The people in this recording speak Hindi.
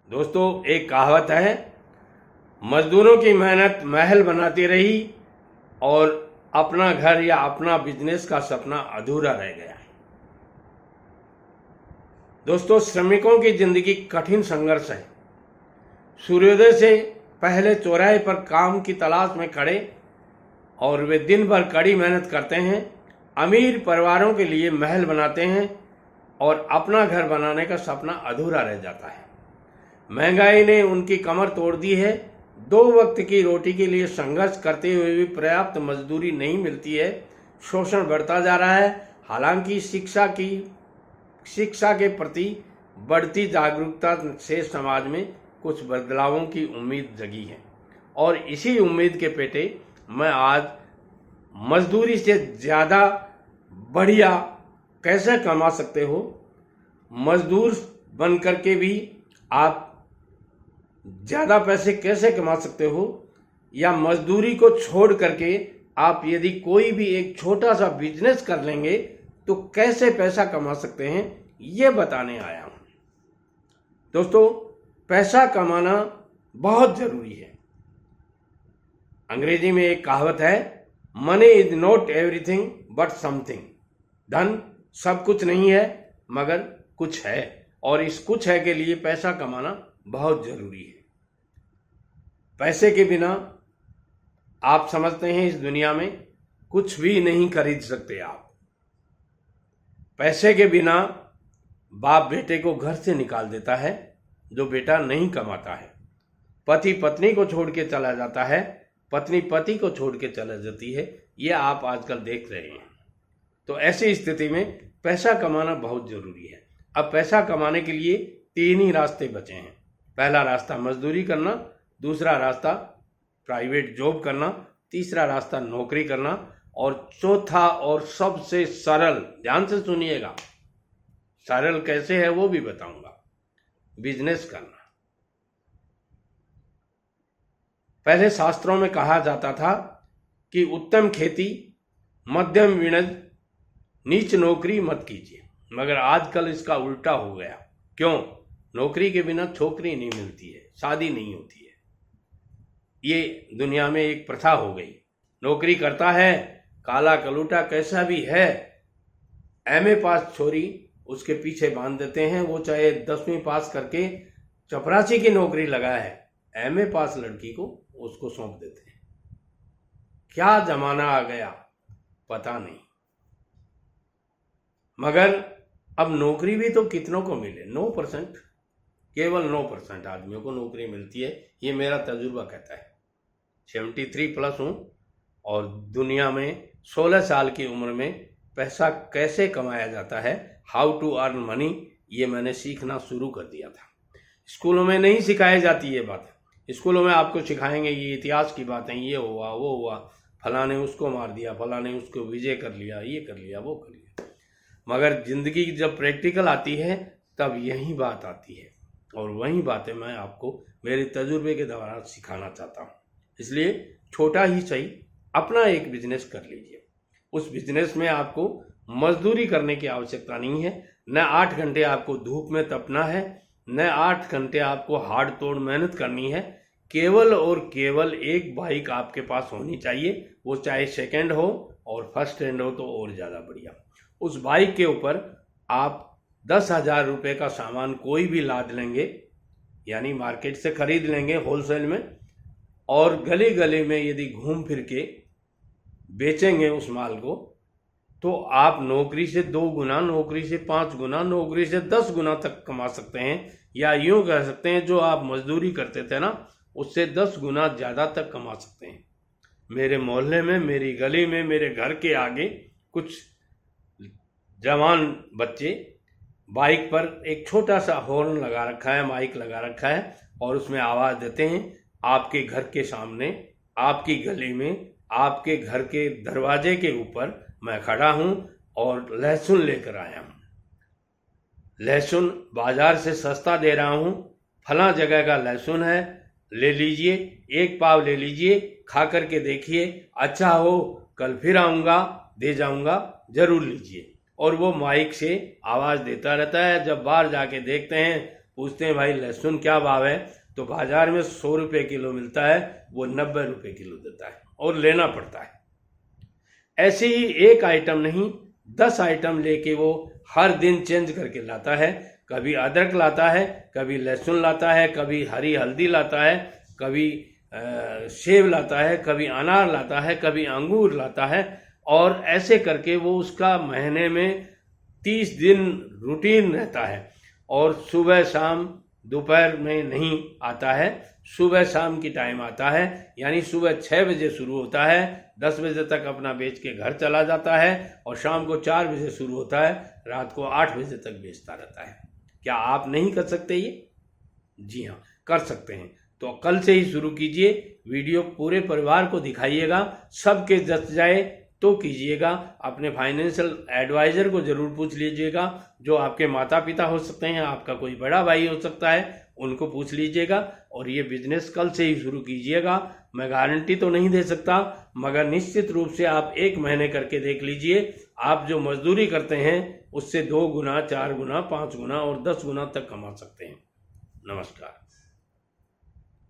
दोस्तों, एक कहावत है, मजदूरों की मेहनत महल बनाती रही और अपना घर या अपना बिजनेस का सपना अधूरा रह गया। दोस्तों, श्रमिकों की जिंदगी कठिन संघर्ष है। सूर्योदय से पहले चौराहे पर काम की तलाश में खड़े और वे दिन भर कड़ी मेहनत करते हैं। अमीर परिवारों के लिए महल बनाते हैं और अपना घर बनाने का सपना अधूरा रह जाता है। महंगाई ने उनकी कमर तोड़ दी है। 2 वक्त की रोटी के लिए संघर्ष करते हुए भी पर्याप्त मजदूरी नहीं मिलती है। शोषण बढ़ता जा रहा है। हालांकि शिक्षा के प्रति बढ़ती जागरूकता से समाज में कुछ बदलावों की उम्मीद जगी है और इसी उम्मीद के पेटे मैं आज मजदूरी से ज़्यादा बढ़िया कैसे कमा सकते हो, मजदूर बन करके भी आप ज़्यादा पैसे कैसे कमा सकते हो, या मजदूरी को छोड़ करके आप यदि कोई भी एक छोटा सा बिजनेस कर लेंगे तो कैसे पैसा कमा सकते हैं, ये बताने आया हूँ। दोस्तों, पैसा कमाना बहुत ज़रूरी है। अंग्रेजी में एक कहावत है, money is not everything but something. धन सब कुछ नहीं है मगर कुछ है, और इस कुछ है के लिए पैसा कमाना बहुत ज़रूरी है। पैसे के बिना आप समझते हैं इस दुनिया में कुछ भी नहीं खरीद सकते आप। पैसे के बिना बाप बेटे को घर से निकाल देता है जो बेटा नहीं कमाता है। पति पत्नी को छोड़ के चला जाता है, पत्नी पति को छोड़ के चला जाती है। ये आप आजकल देख रहे हैं। तो ऐसी स्थिति में पैसा कमाना बहुत ज़रूरी है। अब पैसा कमाने के लिए 3 ही रास्ते बचे हैं। पहला रास्ता मजदूरी करना, दूसरा रास्ता प्राइवेट जॉब करना, तीसरा रास्ता नौकरी करना, और चौथा और सबसे सरल, ध्यान से सुनिएगा, सरल कैसे है वो भी बताऊंगा, बिजनेस करना। पहले शास्त्रों में कहा जाता था कि उत्तम खेती, मध्यम विनय, नीच नौकरी मत कीजिए, मगर आजकल इसका उल्टा हो गया। क्यों? नौकरी के बिना छोकरी नहीं मिलती है, शादी नहीं होती है। ये दुनिया में एक प्रथा हो गई। नौकरी करता है, काला कलूटा कैसा भी है, एमए पास छोरी उसके पीछे बांध देते हैं। वो चाहे 10वीं पास करके चपरासी की नौकरी लगा है, एमए पास लड़की को उसको सौंप देते हैं। क्या जमाना आ गया पता नहीं। मगर अब नौकरी भी तो कितनों को मिले, 9%, केवल 9% आदमियों को नौकरी मिलती है। ये मेरा तजुर्बा कहता है। 73 प्लस हूँ और दुनिया में 16 साल की उम्र में पैसा कैसे कमाया जाता है, हाउ टू अर्न मनी, ये मैंने सीखना शुरू कर दिया था। स्कूलों में नहीं सिखाई जाती ये बात। स्कूलों में आपको सिखाएंगे ये इतिहास की बातें, ये हुआ वो हुआ, फलां ने उसको मार दिया, फलां ने उसको विजय कर लिया, ये कर लिया वो कर लिया। मगर जिंदगी जब प्रैक्टिकल आती है तब यही बात आती है, और वही बातें मैं आपको मेरे तजुर्बे के दौरान सिखाना चाहता हूँ। इसलिए छोटा ही सही अपना एक बिजनेस कर लीजिए। उस बिजनेस में आपको मजदूरी करने की आवश्यकता नहीं है। न 8 घंटे आपको धूप में तपना है, न 8 घंटे आपको हार्ड तोड़ मेहनत करनी है। केवल और केवल एक बाइक आपके पास होनी चाहिए, वो चाहे सेकंड हो और फर्स्ट हैंड हो तो और ज़्यादा बढ़िया। उस बाइक के ऊपर आप 10,000 रुपये का सामान कोई भी लाद लेंगे, यानी मार्केट से खरीद लेंगे होलसेल में, और गली गली में यदि घूम फिर के बेचेंगे उस माल को, तो आप नौकरी से 2 गुना, नौकरी से 5 गुना, नौकरी से 10 गुना तक कमा सकते हैं। या यूँ कह सकते हैं, जो आप मजदूरी करते थे ना, उससे 10 गुना ज़्यादा तक कमा सकते हैं। मेरे मोहल्ले में, मेरी गली में, मेरे घर के आगे कुछ जवान बच्चे बाइक पर एक छोटा सा हॉर्न लगा रखा है, माइक लगा रखा है, और उसमें आवाज़ देते हैं। आपके घर के सामने, आपकी गली में, आपके घर के दरवाजे के ऊपर मैं खड़ा हूँ और लहसुन लेकर आया हूँ। लहसुन बाजार से सस्ता दे रहा हूँ, फला जगह का लहसुन है, ले लीजिए, 1 पाव ले लीजिए, खा करके देखिए, अच्छा हो कल फिर आऊँगा, दे जाऊँगा, ज़रूर लीजिए। और वो माइक से आवाज़ देता रहता है। जब बाहर जाके देखते हैं पूछते हैं भाई लहसुन क्या भाव है, तो बाजार में 100 रुपये किलो मिलता है, वो 90 रुपये किलो देता है और लेना पड़ता है। ऐसे ही एक आइटम नहीं 10 आइटम लेके वो हर दिन चेंज करके लाता है। कभी अदरक लाता है, कभी लहसुन लाता है, कभी हरी हल्दी लाता है, कभी सेब लाता है, कभी अनार लाता है, कभी अंगूर लाता है, और ऐसे करके वो उसका महीने में 30 दिन रूटीन रहता है। और सुबह शाम दोपहर में नहीं आता है, सुबह शाम की टाइम आता है, यानी सुबह 6 बजे शुरू होता है, 10 बजे तक अपना बेच के घर चला जाता है, और शाम को 4 बजे शुरू होता है, रात को 8 बजे तक बेचता रहता है। क्या आप नहीं कर सकते ये? जी हाँ, कर सकते हैं। तो कल से ही शुरू कीजिए, वीडियो पूरे परिवार को दिखाइएगा, सबके जच जाए तो कीजिएगा। अपने फाइनेंशियल एडवाइज़र को ज़रूर पूछ लीजिएगा, जो आपके माता पिता हो सकते हैं, आपका कोई बड़ा भाई हो सकता है, उनको पूछ लीजिएगा, और ये बिजनेस कल से ही शुरू कीजिएगा। मैं गारंटी तो नहीं दे सकता, मगर निश्चित रूप से आप 1 महीने करके देख लीजिए, आप जो मजदूरी करते हैं उससे 2 गुना, 4 गुना, 5 गुना और 10 गुना तक कमा सकते हैं। नमस्कार।